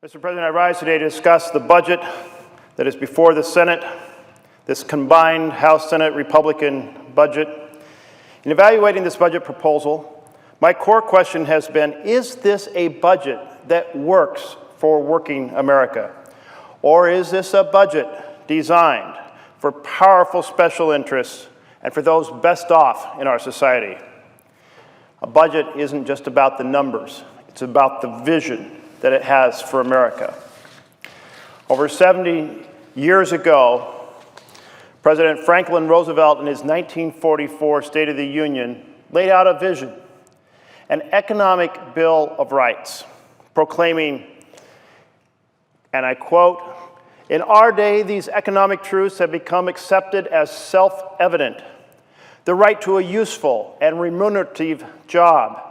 Mr. President, I rise today to discuss the budget that is before the Senate, this combined House-Senate Republican budget. In evaluating this budget proposal, my core question has been, is this a budget that works for working America? Or is this a budget designed for powerful special interests and for those best off in our society? A budget isn't just about the numbers, it's about the vision that it has for America. Over 70 years ago, President Franklin Roosevelt, in his 1944 State of the Union, laid out a vision, an economic bill of rights, proclaiming, and I quote, "In our day, these economic truths have become accepted as self-evident. The right to a useful and remunerative job,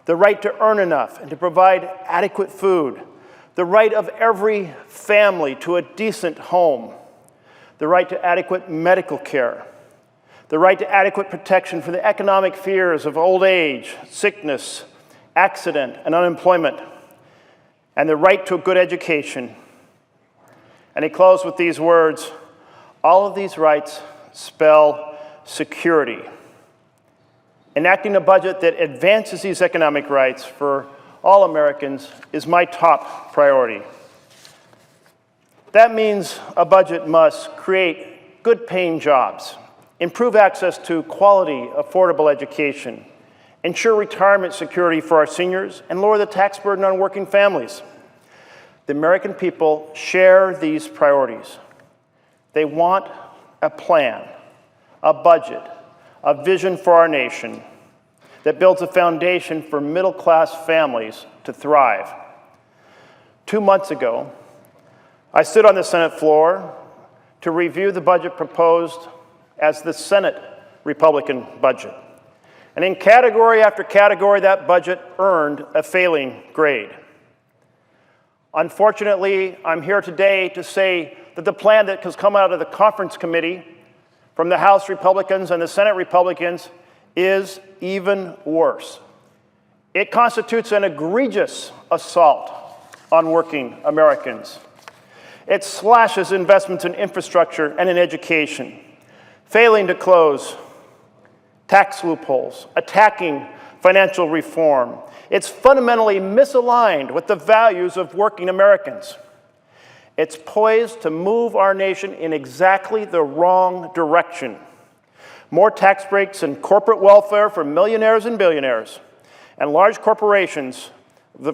the right to earn enough and to provide adequate food, the right of every family to a decent home, the right to adequate medical care, the right to adequate protection from the economic fears of old age, sickness, accident, and unemployment, and the right to a good education." And he closed with these words, "All of these rights spell security." Enacting a budget that advances these economic rights for all Americans is my top priority. That means a budget must create good-paying jobs, improve access to quality, affordable education, ensure retirement security for our seniors, and lower the tax burden on working families. The American people share these priorities. They want a plan, a budget, a vision for our nation that builds a foundation for middle-class families to thrive. 2 months ago, I stood on the Senate floor to review the budget proposed as the Senate Republican budget. And in category after category, that budget earned a failing grade. Unfortunately, I'm here today to say that the plan that has come out of the conference committee from the House Republicans and the Senate Republicans is even worse. It constitutes an egregious assault on working Americans. It slashes investments in infrastructure and in education, failing to close tax loopholes, attacking financial reform. It's fundamentally misaligned with the values of working Americans. It's poised to move our nation in exactly the wrong direction. More tax breaks and corporate welfare for millionaires and billionaires, and large corporations,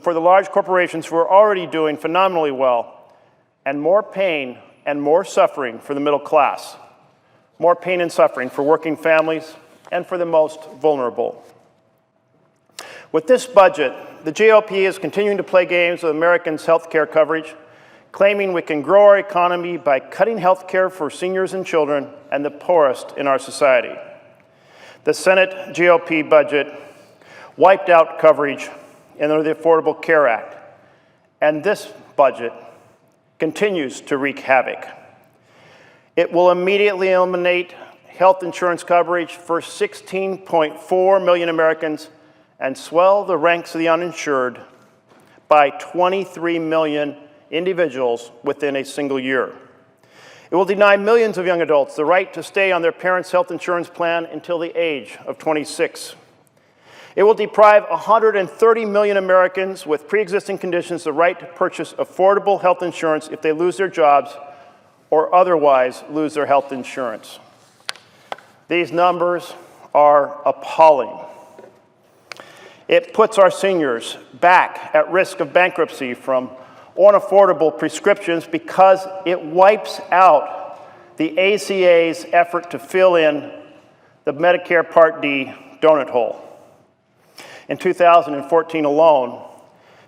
for the large corporations who are already doing phenomenally well, and more pain and more suffering for the middle class. More pain and suffering for working families and for the most vulnerable. With this budget, the GOP is continuing to play games with Americans' health care coverage, claiming we can grow our economy by cutting health care for seniors and children and the poorest in our society. The Senate GOP budget wiped out coverage under the Affordable Care Act, and this budget continues to wreak havoc. It will immediately eliminate health insurance coverage for 16.4 million Americans and swell the ranks of the uninsured by 23 million individuals within a single year. It will deny millions of young adults the right to stay on their parents' health insurance plan until the age of 26. It will deprive 130 million Americans with pre-existing conditions the right to purchase affordable health insurance if they lose their jobs or otherwise lose their health insurance. These numbers are appalling. It puts our seniors back at risk of bankruptcy from unaffordable prescriptions because it wipes out the ACA's effort to fill in the Medicare Part D donut hole. In 2014 alone,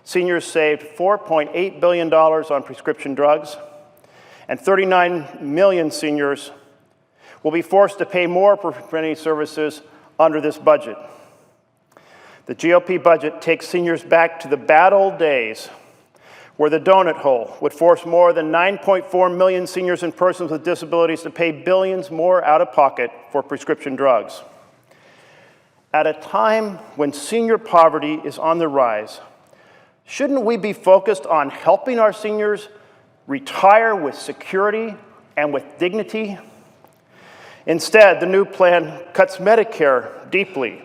seniors saved $4.8 billion on prescription drugs, and 39 million seniors will be forced to pay more for many services under this budget. The GOP budget takes seniors back to the bad old days where the donut hole would force more than 9.4 million seniors and persons with disabilities to pay billions more out of pocket for prescription drugs. At a time when senior poverty is on the rise, Shouldn't we be focused on helping our seniors retire with security and with dignity? Instead, the new plan cuts Medicare deeply,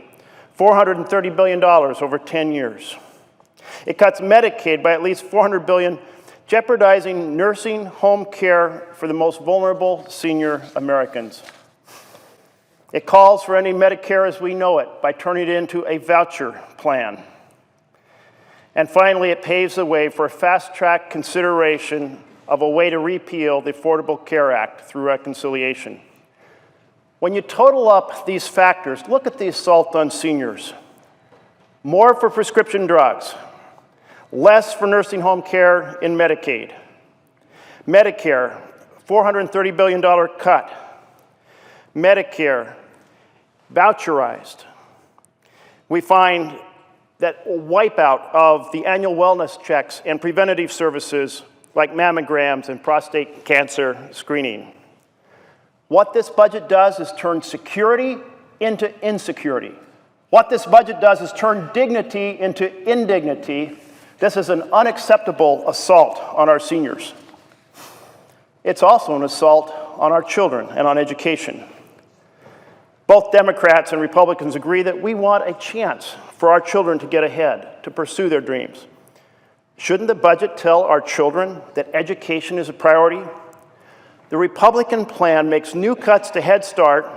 $430 billion over 10 years. It cuts Medicaid by at least $400 billion, jeopardizing nursing home care for the most vulnerable senior Americans. It calls for ending Medicare as we know it by turning it into a voucher plan. And finally, it paves the way for a fast-track consideration of a way to repeal the Affordable Care Act through reconciliation. When you total up these factors, look at the assault on seniors. More for prescription drugs, less for nursing home care in Medicaid. Medicare, $430 billion cut. Medicare, voucherized. We find that wipeout of the annual wellness checks and preventative services like mammograms and prostate cancer screening. What this budget does is turn security into insecurity. What this budget does is turn dignity into indignity. This is an unacceptable assault on our seniors. It's also an assault on our children and on education. Both Democrats and Republicans agree that we want a chance for our children to get ahead, to pursue their dreams. Shouldn't the budget tell our children that education is a priority? The Republican plan makes new cuts to Head Start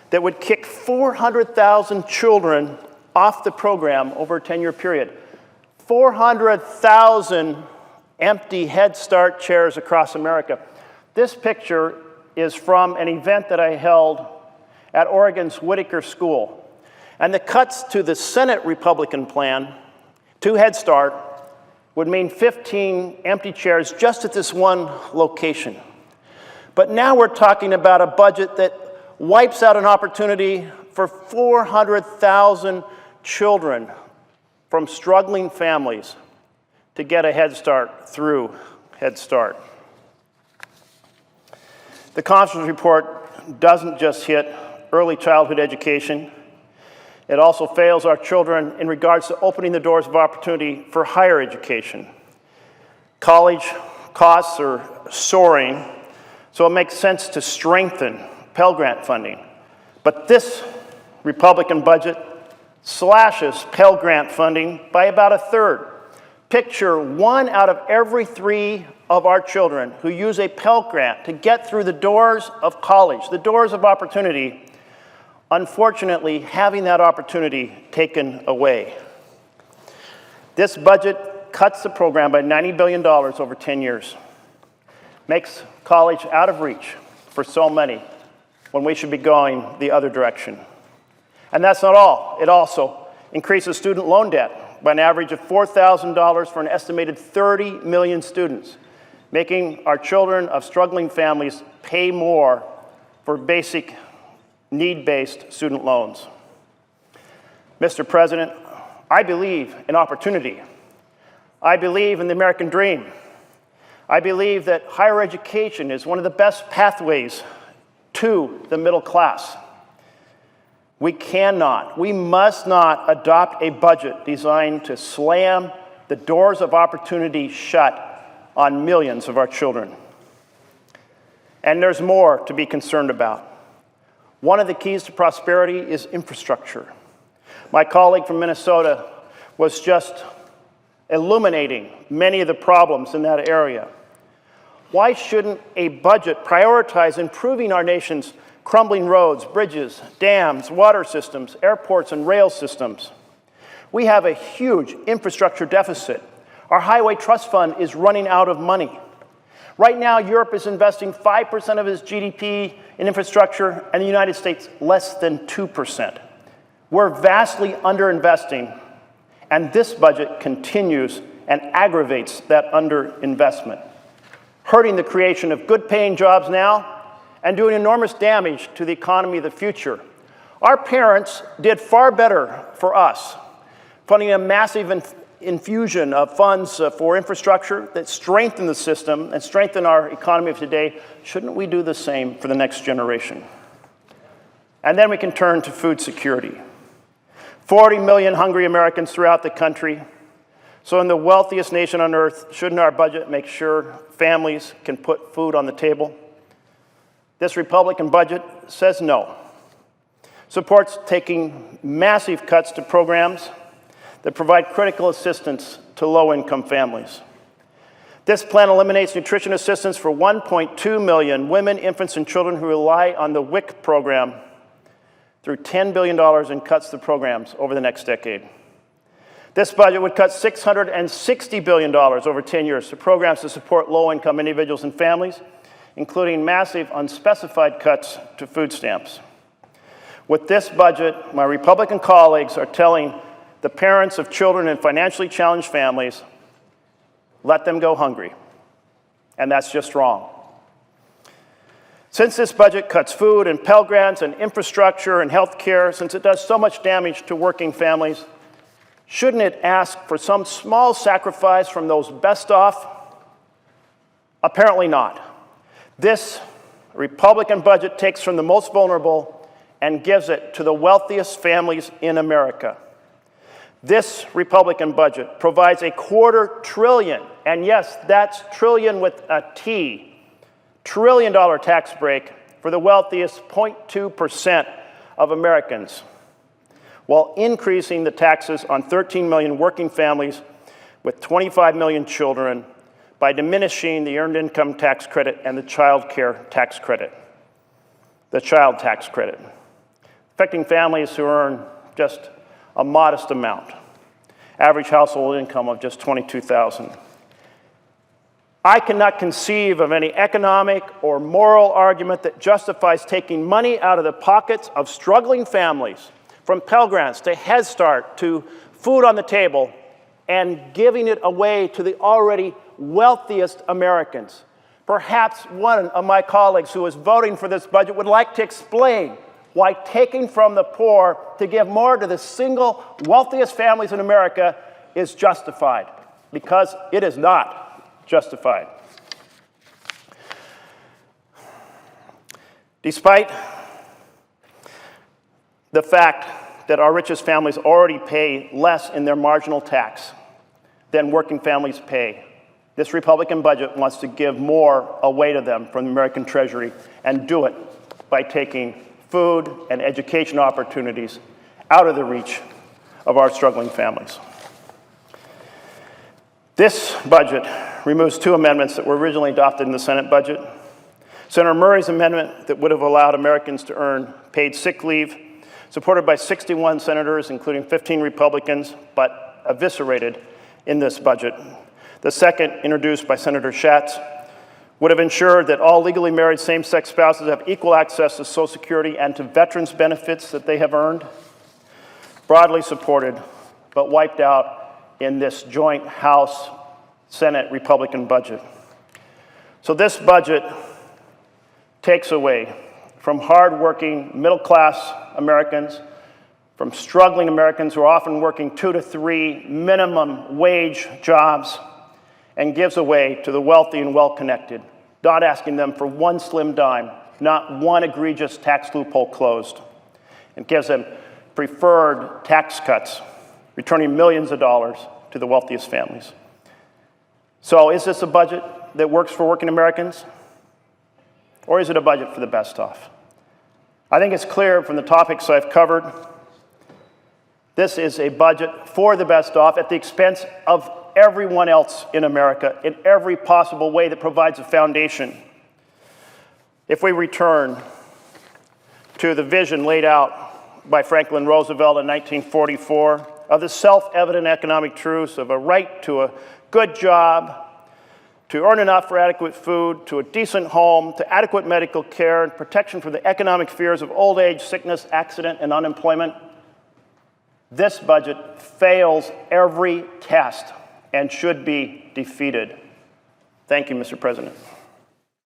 that would kick 400,000 children off the program over a 10-year period. 400,000 empty Head Start chairs across America. This picture is from an event that I held at Oregon's Whitaker School. And the cuts to the Senate Republican plan to Head Start would mean 15 empty chairs just at this one location. But now we're talking about a budget that wipes out an opportunity for 400,000 children from struggling families to get a Head Start through Head Start. The conference report doesn't just hit early childhood education. It also fails our children in regards to opening the doors of opportunity for higher education. College costs are soaring, so it makes sense to strengthen Pell Grant funding. But this Republican budget slashes Pell Grant funding by about a third. Picture 1 out of every 3 of our children who use a Pell Grant to get through the doors of college, the doors of opportunity, unfortunately having that opportunity taken away. This budget cuts the program by $90 billion over 10 years. Makes college out of reach for so many when we should be going the other direction. And that's not all. It also increases student loan debt by an average of $4,000 for an estimated 30 million students, making our children of struggling families pay more for basic need-based student loans. Mr. President, I believe in opportunity. I believe in the American dream. I believe that higher education is one of the best pathways to the middle class. We must not adopt a budget designed to slam the doors of opportunity shut on millions of our children. And there's more to be concerned about. One of the keys to prosperity is infrastructure. My colleague from Minnesota was just illuminating many of the problems in that area. Why shouldn't a budget prioritize improving our nation's crumbling roads, bridges, dams, water systems, airports, and rail systems? We have a huge infrastructure deficit. Our highway trust fund is running out of money. Right now, Europe is investing 5% of its GDP in infrastructure, and the United States less than 2%. We're vastly underinvesting, and this budget continues and aggravates that underinvestment, hurting the creation of good-paying jobs now and doing enormous damage to the economy of the future. Our parents did far better for us, funding a massive infusion of funds for infrastructure that strengthen the system and strengthen our economy of today. Shouldn't we do the same for the next generation? And then we can turn to food security. 40 million hungry Americans throughout the country, So in the wealthiest nation on earth, shouldn't our budget make sure families can put food on the table? This Republican budget says no. Supports taking massive cuts to programs that provide critical assistance to low-income families. This plan eliminates nutrition assistance for 1.2 million women, infants, and children who rely on the WIC program through $10 billion in cuts to programs over the next decade. This budget would cut $660 billion over 10 years to programs to support low-income individuals and families, including massive unspecified cuts to food stamps. With this budget, my Republican colleagues are telling the parents of children in financially challenged families, let them go hungry. And that's just wrong. Since this budget cuts food and Pell Grants and infrastructure and health care, since it does so much damage to working families, shouldn't it ask for some small sacrifice from those best off? Apparently not. This Republican budget takes from the most vulnerable and gives it to the wealthiest families in America. This Republican budget provides $250 billion, and yes, that's trillion with a T, trillion-dollar tax break for the wealthiest 0.2% of Americans, while increasing the taxes on 13 million working families with 25 million children by diminishing the Earned Income Tax Credit and the Child Care Tax Credit, the Child Tax Credit, affecting families who earn just a modest amount, average household income of just $22,000. I cannot conceive of any economic or moral argument that justifies taking money out of the pockets of struggling families, from Pell Grants to Head Start to food on the table, and giving it away to the already wealthiest Americans. Perhaps one of my colleagues who is voting for this budget would like to explain why taking from the poor to give more to the single wealthiest families in America is justified, because it is not justified. Despite the fact that our richest families already pay less in their marginal tax than working families pay, this Republican budget wants to give more away to them from the American Treasury, and do it by taking food and education opportunities out of the reach of our struggling families. This budget removes two amendments that were originally adopted in the Senate budget. Senator Murray's amendment that would have allowed Americans to earn paid sick leave, supported by 61 senators, including 15 Republicans, but eviscerated in this budget. The second, introduced by Senator Schatz, would have ensured that all legally married same-sex spouses have equal access to Social Security and to veterans' benefits that they have earned. Broadly supported, but wiped out in this joint House-Senate Republican budget. So this budget takes away from hard-working, middle-class Americans, from struggling Americans who are often working 2 to 3 minimum wage jobs, and gives away to the wealthy and well-connected, not asking them for one slim dime, not one egregious tax loophole closed, and gives them preferred tax cuts, returning millions of dollars to the wealthiest families. So is this a budget that works for working Americans? Or is it a budget for the best off? I think it's clear from the topics I've covered, this is a budget for the best off at the expense of everyone else in America in every possible way that provides a foundation. If we return to the vision laid out by Franklin Roosevelt in 1944 of the self-evident economic truths of a right to a good job, to earn enough for adequate food, to a decent home, to adequate medical care, and protection from the economic fears of old age, sickness, accident, and unemployment, this budget fails every test and should be defeated. Thank you, Mr. President.